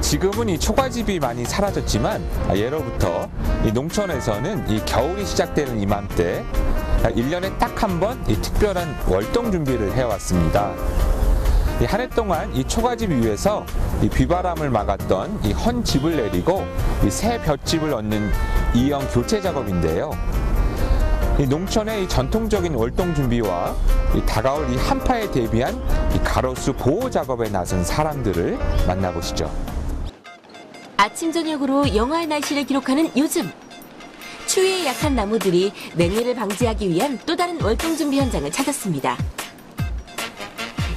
지금은 이 초가집이 많이 사라졌지만 예로부터 이 농촌에서는 이 겨울이 시작되는 이맘때 1년에 딱 한 번 이 특별한 월동 준비를 해왔습니다. 한 해 동안 이 초가집 위에서 이 비바람을 막았던 이 헌집을 내리고 이 새 볏집을 얻는 이형 교체 작업인데요. 이 농촌의 이 전통적인 월동 준비와 이 다가올 이 한파에 대비한 이 가로수 보호 작업에 나선 사람들을 만나보시죠. 아침 저녁으로 영하의 날씨를 기록하는 요즘. 추위에 약한 나무들이 냉해를 방지하기 위한 또 다른 월동 준비 현장을 찾았습니다.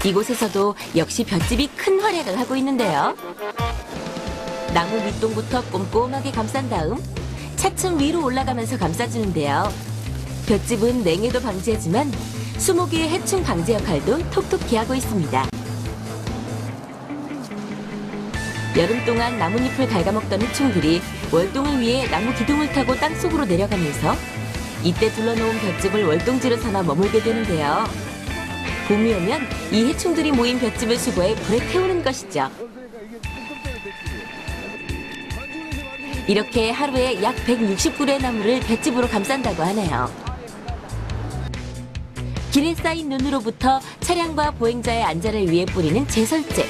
이곳에서도 역시 볏집이 큰 활약을 하고 있는데요. 나무 밑동부터 꼼꼼하게 감싼 다음 차츰 위로 올라가면서 감싸주는데요. 볏집은 냉해도 방지하지만 수목의 해충 방지 역할도 톡톡히 하고 있습니다. 여름 동안 나뭇잎을 갉아먹던 해충들이 월동을 위해 나무 기둥을 타고 땅속으로 내려가면서 이때 둘러놓은 볏집을 월동지로 삼아 머물게 되는데요. 봄이 오면 이 해충들이 모인 볏집을 수거해 불에 태우는 것이죠. 이렇게 하루에 약 160그루의 나무를 볏집으로 감싼다고 하네요. 길에 쌓인 눈으로부터 차량과 보행자의 안전을 위해 뿌리는 제설제.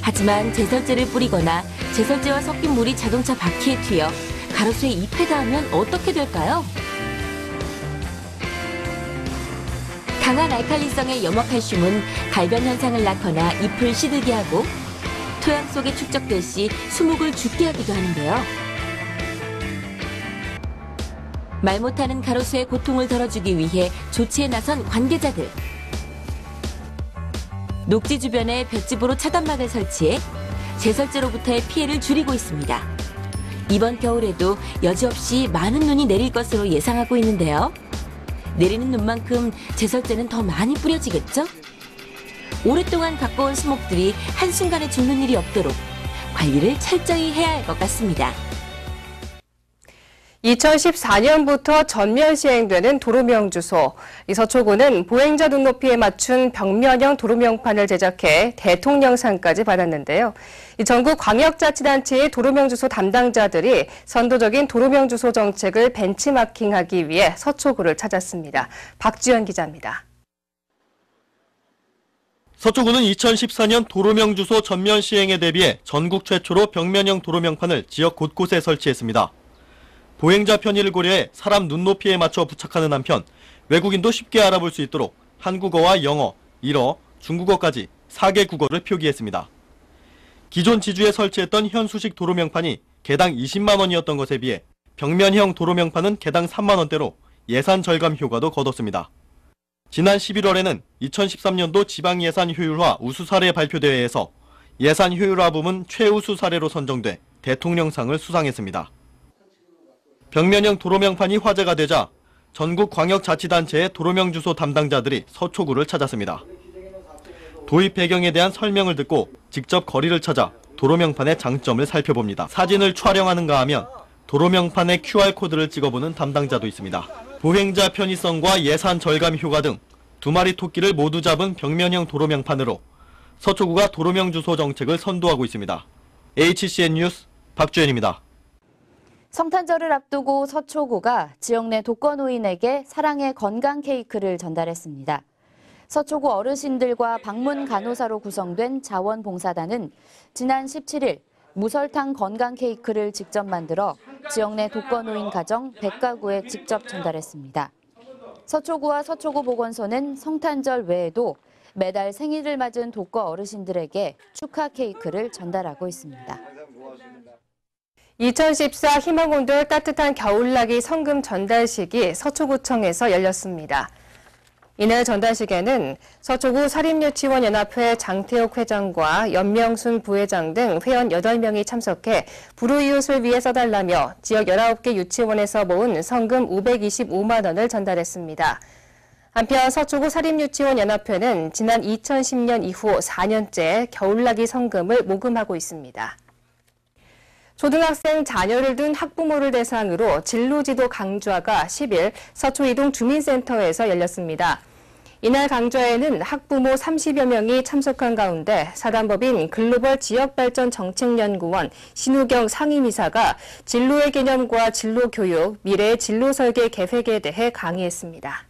하지만 제설제를 뿌리거나 제설제와 섞인 물이 자동차 바퀴에 튀어 가로수에 잎에 닿으면 어떻게 될까요? 강한 알칼리성의 염화칼슘은 갈변 현상을 낳거나 잎을 시들게 하고 토양 속에 축적될 시 수목을 죽게 하기도 하는데요. 말 못하는 가로수의 고통을 덜어주기 위해 조치에 나선 관계자들. 녹지 주변에 볏집으로 차단막을 설치해 제설제로부터의 피해를 줄이고 있습니다. 이번 겨울에도 여지없이 많은 눈이 내릴 것으로 예상하고 있는데요. 내리는 눈만큼 제설제는 더 많이 뿌려지겠죠? 오랫동안 가꿔온 수목들이 한순간에 죽는 일이 없도록 관리를 철저히 해야 할 것 같습니다. 2014년부터 전면 시행되는 도로명 주소. 이 서초구는 보행자 눈높이에 맞춘 벽면형 도로명판을 제작해 대통령상까지 받았는데요. 이 전국 광역자치단체의 도로명 주소 담당자들이 선도적인 도로명 주소 정책을 벤치마킹하기 위해 서초구를 찾았습니다. 박지연 기자입니다. 서초구는 2014년 도로명 주소 전면 시행에 대비해 전국 최초로 벽면형 도로명판을 지역 곳곳에 설치했습니다. 보행자 편의를 고려해 사람 눈높이에 맞춰 부착하는 한편 외국인도 쉽게 알아볼 수 있도록 한국어와 영어, 일어, 중국어까지 4개 국어를 표기했습니다. 기존 지주에 설치했던 현수식 도로명판이 개당 20만 원이었던 것에 비해 벽면형 도로명판은 개당 3만 원대로 예산 절감 효과도 거뒀습니다. 지난 11월에는 2013년도 지방예산 효율화 우수 사례 발표대회에서 예산 효율화 부문 최우수 사례로 선정돼 대통령상을 수상했습니다. 벽면형 도로명판이 화제가 되자 전국 광역자치단체의 도로명 주소 담당자들이 서초구를 찾았습니다. 도입 배경에 대한 설명을 듣고 직접 거리를 찾아 도로명판의 장점을 살펴봅니다. 사진을 촬영하는가 하면 도로명판에 QR코드를 찍어보는 담당자도 있습니다. 보행자 편의성과 예산 절감 효과 등 두 마리 토끼를 모두 잡은 벽면형 도로명판으로 서초구가 도로명 주소 정책을 선도하고 있습니다. HCN 뉴스 박주현입니다. 성탄절을 앞두고 서초구가 지역 내 독거노인에게 사랑의 건강 케이크를 전달했습니다. 서초구 어르신들과 방문 간호사로 구성된 자원봉사단은 지난 17일 무설탕 건강 케이크를 직접 만들어 지역 내 독거노인 가정 100가구에 직접 전달했습니다. 서초구와 서초구 보건소는 성탄절 외에도 매달 생일을 맞은 독거 어르신들에게 축하 케이크를 전달하고 있습니다. 2014 희망온돌 따뜻한 겨울나기 성금 전달식이 서초구청에서 열렸습니다. 이날 전달식에는 서초구 사립유치원연합회 장태옥 회장과 연명순 부회장 등 회원 8명이 참석해 불우이웃을 위해 써달라며 지역 19개 유치원에서 모은 성금 525만 원을 전달했습니다. 한편 서초구 사립유치원연합회는 지난 2010년 이후 4년째 겨울나기 성금을 모금하고 있습니다. 초등학생 자녀를 둔 학부모를 대상으로 진로지도 강좌가 10일 서초 이동 주민센터에서 열렸습니다. 이날 강좌에는 학부모 30여 명이 참석한 가운데 사단법인 글로벌 지역발전정책연구원 신우경 상임이사가 진로의 개념과 진로 교육, 미래의 진로 설계 계획에 대해 강의했습니다.